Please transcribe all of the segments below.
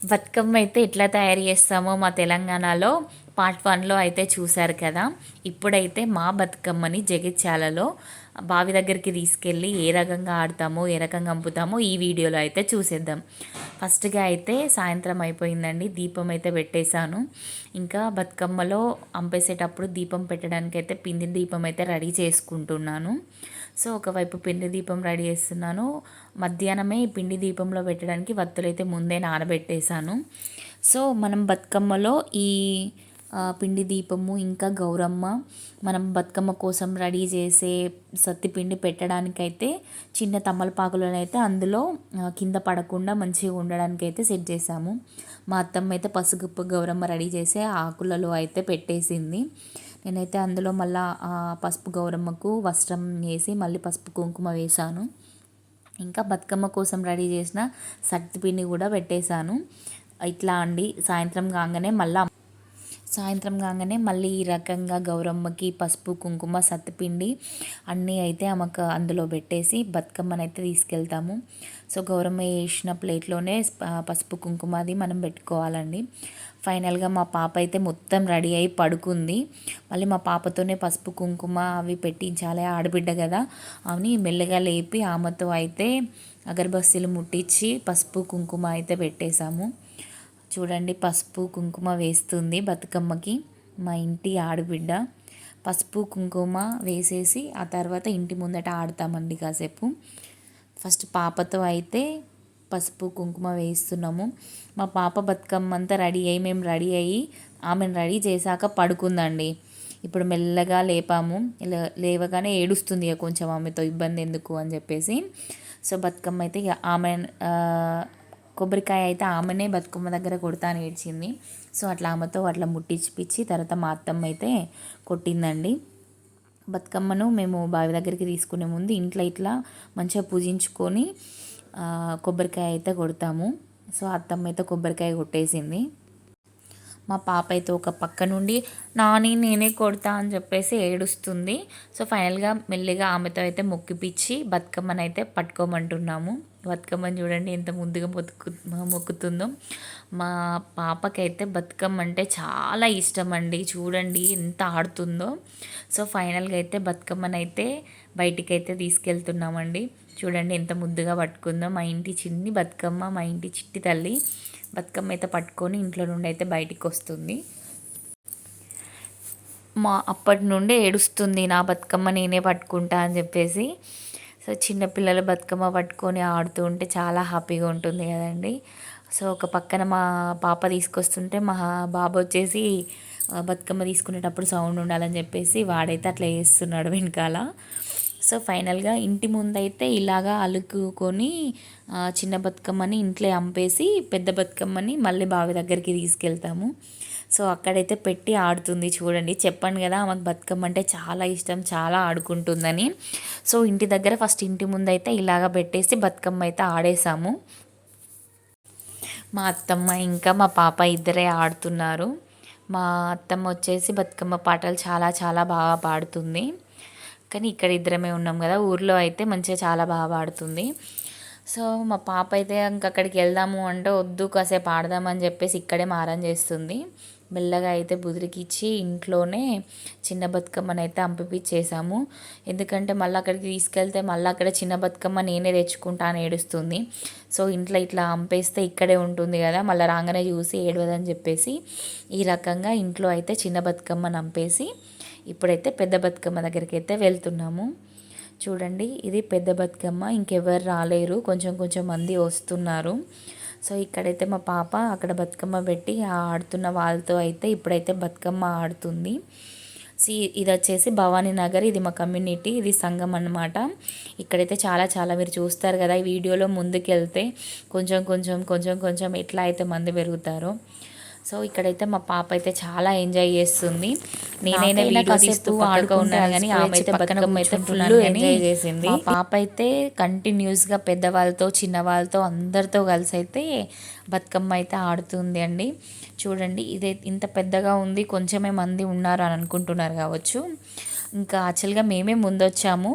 బతుకమ్మ అయితే ఎట్లా తయారు చేస్తామో మా తెలంగాణలో పార్ట్ 1లో అయితే చూశారు కదా. ఇప్పుడైతే మా బతుకమ్మని జగిత్యాలలో బావి దగ్గరికి తీసుకెళ్ళి ఏ రకంగా ఆడతామో ఏ రకంగా అంపుతామో ఈ వీడియోలో అయితే చూసేద్దాం. ఫస్ట్గా అయితే సాయంత్రం అయిపోయిందండి, దీపం అయితే పెట్టేశాను. ఇంకా బతుకమ్మలో అంపేసేటప్పుడు దీపం పెట్టడానికి అయితే పిండి దీపం అయితే రెడీ చేసుకుంటున్నాను. సో ఒకవైపు పిండి దీపం రెడీ చేస్తున్నాను. మధ్యాహ్నమే పిండి దీపంలో పెట్టడానికి వత్తులైతే ముందే నానబెట్టేశాను. సో మనం బతుకమ్మలో ఈ పిండి దీపము ఇంకా గౌరమ్మ మనం బతుకమ్మ కోసం రెడీ చేసే సత్తిపిండి పెట్టడానికైతే చిన్న తమలపాకులను అయితే అందులో కింద పడకుండా మంచిగా ఉండడానికి అయితే సెట్ చేసాము. మా అత్తమ్మ అయితే పసుపు గౌరమ్మ రెడీ చేసే ఆకులలో అయితే పెట్టేసింది. నేనైతే అందులో మళ్ళీ పసుపు గౌరమ్మకు వస్త్రం వేసి మళ్ళీ పసుపు కుంకుమ వేశాను. ఇంకా బతుకమ్మ కోసం రెడీ చేసిన సత్తిపిండి కూడా పెట్టేశాను. ఇట్లా అండి సాయంత్రం కాగానే మళ్ళీ ఈ రకంగా గౌరమ్మకి పసుపు కుంకుమ సత్తిపిండి అన్నీ అయితే ఆమెకు అందులో పెట్టేసి బతుకమ్మని అయితే తీసుకెళ్తాము. సో గౌరమ్మ వేసిన ప్లేట్లోనే పసుపు కుంకుమ అది మనం పెట్టుకోవాలండి. ఫైనల్గా మా పాప అయితే మొత్తం రెడీ అయి పడుకుంది. మళ్ళీ మా పాపతోనే పసుపు కుంకుమ అవి పెట్టించాలి, ఆడబిడ్డ కదా అని మెల్లగా లేపి ఆమెతో అయితే అగరబస్తీలు ముట్టించి పసుపు కుంకుమ అయితే పెట్టేశాము. చూడండి, పసుపు కుంకుమ వేస్తుంది బతుకమ్మకి మా ఇంటి ఆడబిడ్డ. పసుపు కుంకుమ వేసేసి ఆ తర్వాత ఇంటి ముందట ఆడతామండి కాసేపు. ఫస్ట్ పాపతో అయితే పసుపు కుంకుమ వేస్తున్నాము. మా పాప బతుకమ్మ అంతా రెడీ అయ్యి మేము రెడీ అయ్యి ఆమెను రెడీ చేశాక పడుకుందండి. ఇప్పుడు మెల్లగా లేపాము. లేవగానే ఏడుస్తుంది ఇక కొంచెం ఆమెతో ఇబ్బంది ఎందుకు అని చెప్పేసి. సో బతుకమ్మ అయితే ఇక ఆమె కొబ్బరికాయ అయితే ఆమెనే బతుకమ్మ దగ్గర కొడతాను ఏడ్చింది. సో అట్లా ఆమెతో అట్లా ముట్టించిపిచ్చి తర్వాత మా అత్తమ్మ అయితే కొట్టిందండి. బతుకమ్మను మేము బావి దగ్గరికి తీసుకునే ముందు ఇంట్లో ఇట్లా మంచిగా పూజించుకొని కొబ్బరికాయ అయితే కొడతాము. సో అత్తమ్మ అయితే కొబ్బరికాయ కొట్టేసింది. మా పాప అయితే ఒక పక్క నుండి నేనే కొడతా అని చెప్పేసి ఏడుస్తుంది. సో ఫైనల్గా మెల్లిగా ఆమెతో అయితే మొక్కిపిచ్చి బతుకమ్మని అయితే పట్టుకోమంటున్నాము. బతుకమ్మని చూడండి ఎంత ముందుగా మొక్కుతుందో. మా పాపకైతే బతుకమ్మ అంటే చాలా ఇష్టం అండి. చూడండి ఎంత ఆడుతుందో. సో ఫైనల్గా అయితే బతుకమ్మని అయితే బయటికి అయితే తీసుకెళ్తున్నామండి. చూడండి ఎంత ముద్దుగా పట్టుకుందో. మా ఇంటి చిన్ని బతుకమ్మ, మా ఇంటి చిట్టి తల్లి బతుకమ్మ అయితే పట్టుకొని ఇంట్లో నుండి అయితే బయటికి వస్తుంది. అప్పటి నుండే ఏడుస్తుంది, నా బతుకమ్మ నేనే పట్టుకుంటా అని చెప్పేసి. సో చిన్నపిల్లలు బతుకమ్మ పట్టుకొని ఆడుతూ ఉంటే చాలా హ్యాపీగా ఉంటుంది కదండి. సో ఒక పక్కన మా పాప తీసుకొస్తుంటే మా బాబు వచ్చేసి బతుకమ్మ తీసుకునేటప్పుడు సౌండ్ ఉండాలని చెప్పేసి వాడైతే అట్లా చేస్తున్నాడు వెనకాల. సో ఫైనల్గా ఇంటి ముందైతే ఇలాగా అలుకుకొని చిన్న బతుకమ్మని ఇంట్లో అంపేసి పెద్ద బతుకమ్మని మళ్ళీ బావి దగ్గరికి తీసుకెళ్తాము. సో అక్కడైతే పెట్టి ఆడుతుంది. చూడండి, చెప్పాను కదా ఆమెకు బతుకమ్మ అంటే చాలా ఇష్టం, చాలా ఆడుకుంటుందని. సో ఇంటి దగ్గర ఫస్ట్ ఇంటి ముందైతే ఇలాగ పెట్టేసి బతుకమ్మ అయితే ఆడేసాము. మా అత్తమ్మ ఇంకా మా పాప ఇద్దరే ఆడుతున్నారు. మా అత్తమ్మ వచ్చేసి బతుకమ్మ పాటలు చాలా చాలా బాగా పాడుతుంది. కానీ ఇక్కడ ఇద్దరమే ఉన్నాం కదా, ఊర్లో అయితే మంచిగా చాలా బాగా పాడుతుంది. సో మా పాప అయితే ఇంక అక్కడికి వెళ్దాము అంటే వద్దు కాసేపు ఆడదామని చెప్పేసి ఇక్కడే మారం చేస్తుంది. మెల్లగా అయితే బుదిరికిచ్చి ఇంట్లోనే చిన్న బతుకమ్మని అయితే అంపిపిచ్చేసాము. ఎందుకంటే మళ్ళీ అక్కడికి తీసుకెళ్తే మళ్ళీ అక్కడ చిన్న బతుకమ్మ నేనే తెచ్చుకుంటా అని ఏడుస్తుంది. సో ఇంట్లో ఇట్లా అంపేస్తే ఇక్కడే ఉంటుంది కదా, మళ్ళీ రాగానే చూసి ఏడవదని చెప్పేసి ఈ రకంగా ఇంట్లో అయితే చిన్న బతుకమ్మని అంపేసి ఇప్పుడైతే పెద్ద బతుకమ్మ దగ్గరికి అయితే వెళ్తున్నాము. చూడండి, ఇది పెద్ద బతుకమ్మ, ఇంకెవరు రాలేరు, కొంచెం కొంచెం మంది వస్తున్నారు. సో ఇక్కడైతే మా పాప అక్కడ బతుకమ్మ పెట్టి ఆడుతున్న వాళ్ళతో అయితే ఇప్పుడైతే బతుకమ్మ ఆడుతుంది. ఇది వచ్చేసి భవానీ నగర్, ఇది మా కమ్యూనిటీ, ఇది సంఘం అన్నమాట. ఇక్కడైతే చాలా చాలా మీరు చూస్తారు కదా ఈ వీడియోలో, ముందుకెళ్తే కొంచెం కొంచెం కొంచెం కొంచెం ఎట్లా అయితే మంది పెరుగుతారో. సో ఇక్కడైతే మా పాప అయితే చాలా ఎంజాయ్ చేస్తుంది. నేనైనా వీడియో తీస్తూ ఆడుతూ ఉన్నాను కానీ ఆమె అయితే బతుకమ్మ అయితే ఫుల్ ఎంజాయ్ చేసింది. మా పాప అయితే కంటిన్యూస్గా పెద్దవాళ్ళతో చిన్నవాళ్ళతో అందరితో కలిసి అయితే బతుకమ్మ అయితే ఆడుతుంది అండి. చూడండి, ఇదే ఇంత పెద్దగా ఉంది, కొంచెమే మంది ఉన్నారు అని అనుకుంటున్నారు కావచ్చు. ఇంకా యాక్చువల్గా మేమే ముందు వచ్చాము.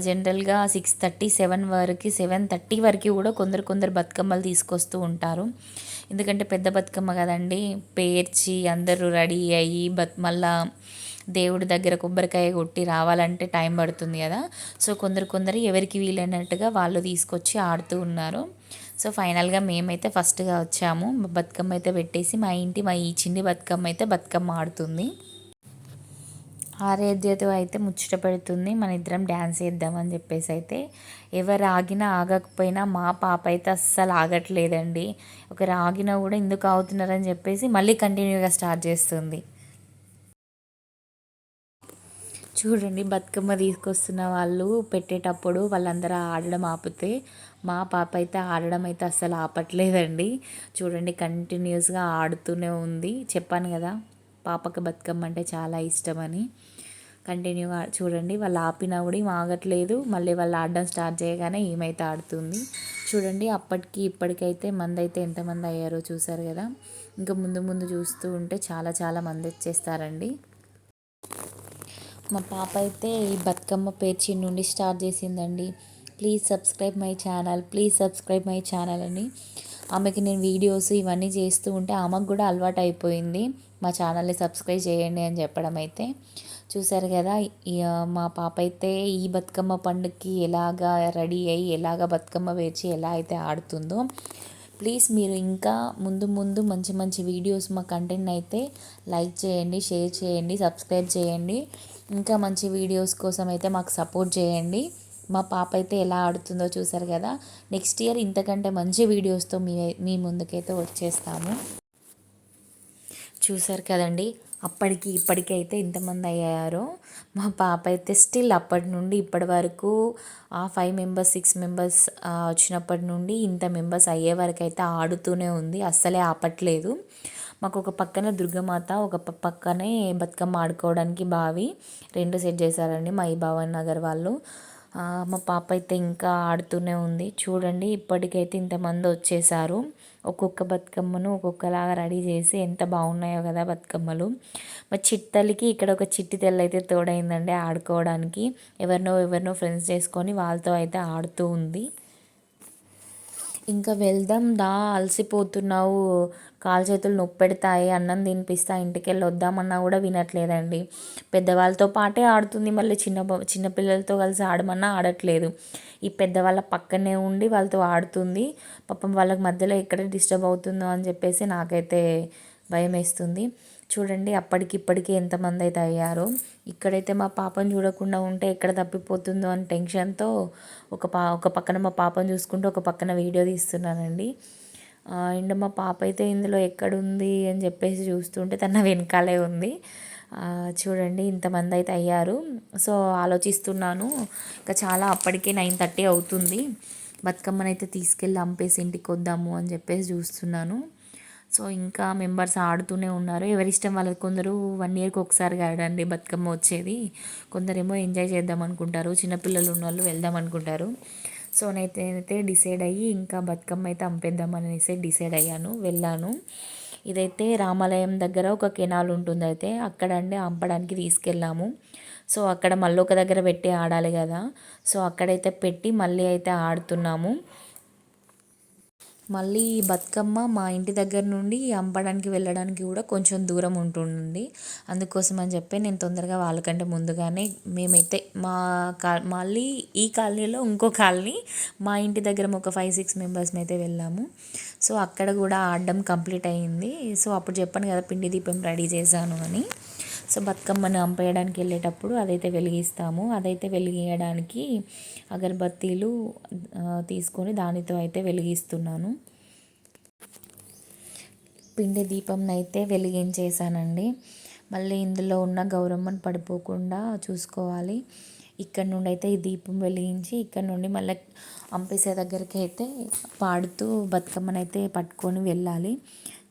జనరల్గా 6:30 వరకు 7:30 వరకు కూడా కొందరు కొందరు బతుకమ్మలు తీసుకొస్తూ ఉంటారు. ఎందుకంటే పెద్ద బతుకమ్మ కదండి, పేర్చి అందరూ రెడీ అయ్యి మళ్ళా దేవుడి దగ్గర కొబ్బరికాయ కొట్టి రావాలంటే టైం పడుతుంది కదా. సో కొందరు ఎవరికి వీలైనట్టుగా వాళ్ళు తీసుకొచ్చి ఆడుతూ ఉన్నారు. సో ఫైనల్గా మేమైతే ఫస్ట్గా వచ్చాము. బతుకమ్మ అయితే పెట్టేసి మా ఈ చిన్ని బతుకమ్మ అయితే బతుకమ్మ ఆడుతుంది. ఆరాధ్యతో అయితే ముచ్చట పెడుతుంది, మన ఇద్దరం డ్యాన్స్ చేద్దామని చెప్పేసి అయితే. ఎవరు ఆగినా ఆగకపోయినా మా పాప అయితే అస్సలు ఆగట్లేదండి. ఒకరు ఆగినా కూడా ఎందుకు ఆగుతున్నారని చెప్పేసి మళ్ళీ కంటిన్యూగా స్టార్ట్ చేస్తుంది. చూడండి, బతుకమ్మ తీసుకొస్తున్న వాళ్ళు పెట్టేటప్పుడు వాళ్ళందరూ ఆడడం ఆపితే మా పాప అయితే ఆడడం అయితే అస్సలు ఆపట్లేదండి. చూడండి, కంటిన్యూస్గా ఆడుతూనే ఉంది. చెప్పాను కదా పాపకి బతుకమ్మ అంటే చాలా ఇష్టమని. కంటిన్యూగా చూడండి, వాళ్ళు ఆపినా కూడా ఏం ఆగట్లేదు. మళ్ళీ వాళ్ళు ఆడడం స్టార్ట్ చేయగానే ఏమైతే ఆడుతుంది. చూడండి, అప్పటికి ఇప్పటికైతే మంది అయితే ఎంతమంది అయ్యారో చూసారు కదా. ఇంకా ముందు ముందు చూస్తూ ఉంటే చాలా చాలా మంది వచ్చేస్తారండి. మా పాప అయితే ఈ బతుకమ్మ పేర్చి నుండి స్టార్ట్ చేసిందండి. Please subscribe my channel, please subscribe my channel అని. ఆమెకి నేను వీడియోస్ ఇవన్నీ చేస్తూ ఉంటే ఆమెకు కూడా అలవాటు అయిపోయింది మా ఛానల్ని సబ్స్క్రైబ్ చేయండి అని చెప్పడం అయితే. చూసారు కదా, మా పాప అయితే ఈ బతుకమ్మ పండుగకి ఎలాగా రెడీ అయ్యి ఎలాగ బతుకమ్మ పేర్చి ఎలా అయితే ఆడుతుందో. ప్లీజ్ మీరు ఇంకా ముందు ముందు మంచి మంచి వీడియోస్ మా కంటెంట్ అయితే లైక్ చేయండి, షేర్ చేయండి, సబ్స్క్రైబ్ చేయండి. ఇంకా మంచి వీడియోస్ కోసం అయితే మాకు సపోర్ట్ చేయండి. మా పాప అయితే ఎలా ఆడుతుందో చూసారు కదా. నెక్స్ట్ ఇయర్ ఇంతకంటే మంచి వీడియోస్తో మీ ముందుకైతే వచ్చేస్తాము. చూసారు కదండి, అప్పటికి ఇప్పటికీ అయితే ఇంతమంది అయ్యారో. మా పాప అయితే స్టిల్ అప్పటి నుండి ఇప్పటి వరకు 5 మెంబర్స్ 6 మెంబర్స్ వచ్చినప్పటి నుండి ఇంత మెంబర్స్ అయ్యే వరకు అయితే ఆడుతూనే ఉంది, అస్సలే ఆపట్లేదు. మాకు ఒక పక్కన దుర్గమాత, ఒక పక్కనే బతుకమ్మ ఆడుకోవడానికి బావి 2 సెట్ చేశారండి మా ఈ భవన్ నగర్ వాళ్ళు. మా పాప అయితే ఇంకా ఆడుతూనే ఉంది. చూడండి, ఇప్పటికైతే ఇంతమంది వచ్చేసారు. ఒక్కొక్క బతుకమ్మను ఒక్కొక్కలాగా రెడీ చేసి ఎంత బాగున్నాయో కదా బతుకమ్మలు. మా చిట్టలికి ఇక్కడ ఒక చిట్టి తెల్ల అయితే తోడైందండి ఆడుకోవడానికి. ఎవరినో ఫ్రెండ్స్ చేసుకొని వాళ్ళతో అయితే ఆడుతూ ఉంది. ఇంకా వెళ్దాం దా, అలసిపోతున్నావు, కాలు చేతులు నొప్పి పెడతాయి, అన్నం తినిపిస్తా, ఇంటికి వెళ్ళి వద్దామన్నా కూడా వినట్లేదండి. పెద్దవాళ్ళతో పాటే ఆడుతుంది, మళ్ళీ చిన్నపిల్లలతో కలిసి ఆడమన్నా ఆడట్లేదు. ఈ పెద్దవాళ్ళ పక్కనే ఉండి వాళ్ళతో ఆడుతుంది. పాపం వాళ్ళకి మధ్యలో ఎక్కడ డిస్టర్బ్ అవుతుందో అని చెప్పేసి నాకైతే భయం వేస్తుంది. చూడండి, అప్పటికిప్పటికీ ఎంతమంది అయితే అయ్యారో. ఇక్కడైతే మా పాపను చూడకుండా ఉంటే ఎక్కడ తప్పిపోతుందో అని టెన్షన్తో ఒక పక్కన మా పాపను చూసుకుంటూ ఒక పక్కన వీడియో తీస్తున్నానండి. అండ్ మా పాప అయితే ఇందులో ఎక్కడుంది అని చెప్పేసి చూస్తుంటే తన వెనకాలే ఉంది. చూడండి, ఇంతమంది అయితే అయ్యారు. సో ఆలోచిస్తున్నాను, ఇంకా చాలా అప్పటికే 9:30 అవుతుంది. బతుకమ్మనైతే తీసుకెళ్ళి అంపేసి ఇంటికి వద్దాము అని చెప్పేసి చూస్తున్నాను. సో ఇంకా మెంబర్స్ ఆడుతూనే ఉన్నారు. ఎవరిష్టం వాళ్ళకి. కొందరు 1 ఇయర్కి ఒకసారి కాదండి బతుకమ్మ వచ్చేది. కొందరేమో ఎంజాయ్ చేద్దాం అనుకుంటారు, చిన్నపిల్లలు ఉన్న వాళ్ళు వెళ్దాం అనుకుంటారు. సో నేనైతే డిసైడ్ అయ్యి ఇంకా బతుకమ్మ అయితే అంపేద్దాం అనేసి డిసైడ్ అయ్యాను, వెళ్ళాను. ఇదైతే రామాలయం దగ్గర ఒక కెనాల్ ఉంటుంది, అయితే అక్కడండి అంపడానికి తీసుకెళ్ళాము. సో అక్కడ మళ్ళీ ఒక దగ్గర పెట్టి ఆడాలి కదా. సో అక్కడైతే పెట్టి మళ్ళీ అయితే ఆడుతున్నాము. మళ్ళీ ఈ బతుకమ్మ మా ఇంటి దగ్గర నుండి అంపడానికి వెళ్ళడానికి కూడా కొంచెం దూరం ఉంటుందండి. అందుకోసం అని చెప్పి నేను తొందరగా వాళ్ళకంటే ముందుగానే మేమైతే మళ్ళీ ఈ కాలనీలో ఇంకో కాలనీ మా ఇంటి దగ్గర ఒక 5-6 మెంబర్స్ అయితే వెళ్ళాము. సో అక్కడ కూడా ఆడడం కంప్లీట్ అయ్యింది. సో అప్పుడు చెప్పాను కదా పిండి దీపం రెడీ చేశాను అని. సో బతుకమ్మను అంపేయడానికి వెళ్ళేటప్పుడు అదైతే వెలిగిస్తాము. అదైతే వెలిగించడానికి అగరబత్తీలు తీసుకొని దానితో అయితే వెలిగిస్తున్నాను. పిండి దీపంని అయితే వెలిగించేసానండి. మళ్ళీ ఇందులో ఉన్న గౌరమ్మను పడిపోకుండా చూసుకోవాలి. ఇక్కడ నుండి అయితే ఈ దీపం వెలిగించి ఇక్కడ నుండి మళ్ళీ అంపేసే దగ్గరికి అయితే పాడుతూ బతుకమ్మను అయితే పట్టుకొని వెళ్ళాలి.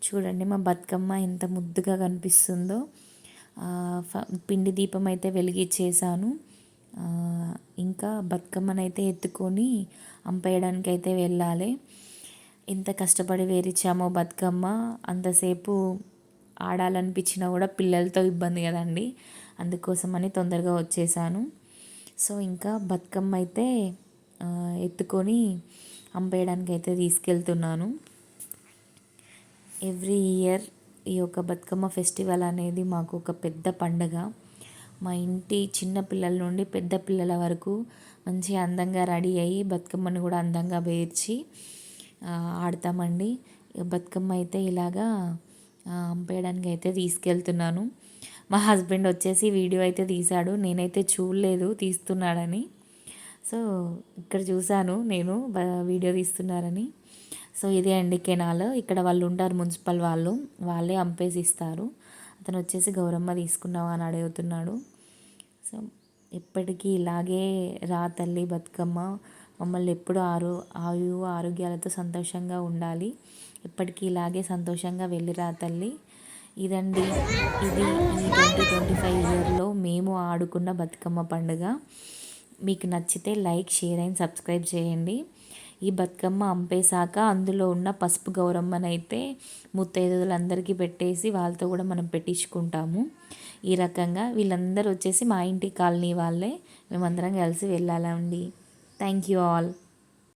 చూడండి, మా బతుకమ్మ ఎంత ముద్దుగా కనిపిస్తుందో. పిండి దీపం అయితే వెలిగించేసాను. ఇంకా బతుకమ్మనైతే ఎత్తుకొని అంపేయడానికి అయితే వెళ్ళాలి. ఎంత కష్టపడి వేరిచ్చామో బతుకమ్మ, అంతసేపు ఆడాలనిపించినా కూడా పిల్లలతో ఇబ్బంది కదండి. అందుకోసమని తొందరగా వచ్చేసాను. సో ఇంకా బతుకమ్మ అయితే ఎత్తుకొని అంపేయడానికి అయితే తీసుకెళ్తున్నాను. ఎవ్రీ ఇయర్ ఈ యొక్క బతుకమ్మ ఫెస్టివల్ అనేది మాకు ఒక పెద్ద పండగ. మా ఇంటి చిన్న పిల్లల నుండి పెద్ద పిల్లల వరకు మంచిగా అందంగా రెడీ అయ్యి బతుకమ్మను కూడా అందంగా పేర్చి ఆడతామండి. బతుకమ్మ అయితే ఇలాగా అంపేయడానికి అయితే తీసుకెళ్తున్నాను. మా హస్బెండ్ వచ్చేసి వీడియో అయితే తీశాడు, నేనైతే చూడలేదు తీస్తున్నాడని. సో ఇక్కడ చూశాను నేను వీడియో తీస్తున్నారని. సో ఇదే అండి కెనాల్. ఇక్కడ వాళ్ళు ఉంటారు మున్సిపల్ వాళ్ళు, వాళ్ళే అంపేసి ఇస్తారు. అతను వచ్చేసి గౌరమ్మ తీసుకున్నావా అని అడుగుతున్నాడు. సో ఎప్పటికీ ఇలాగే రా తల్లి బతుకమ్మ, మమ్మల్ని ఎప్పుడు ఆయు ఆరోగ్యాలతో సంతోషంగా ఉండాలి, ఎప్పటికీ ఇలాగే సంతోషంగా వెళ్ళిరా తల్లి. ఇదండి, ఇది ఈ 2025 ఇయర్లో మేము ఆడుకున్న బతుకమ్మ పండుగ. మీకు నచ్చితే లైక్, షేర్ అండ్ సబ్స్క్రైబ్ చేయండి. ఈ బతుకమ్మ అంపేశాక అందులో ఉన్న పసుపు గౌరమ్మనైతే ముత్తైదువులందరికీ పెట్టేసి వాళ్ళతో కూడా మనం పెట్టించుకుంటాము. ఈ రకంగా వీళ్ళందరూ వచ్చేసి మా ఇంటి కాలనీ వాళ్ళే, మేమందరం కలిసి వెళ్ళాలండి. Thank you all.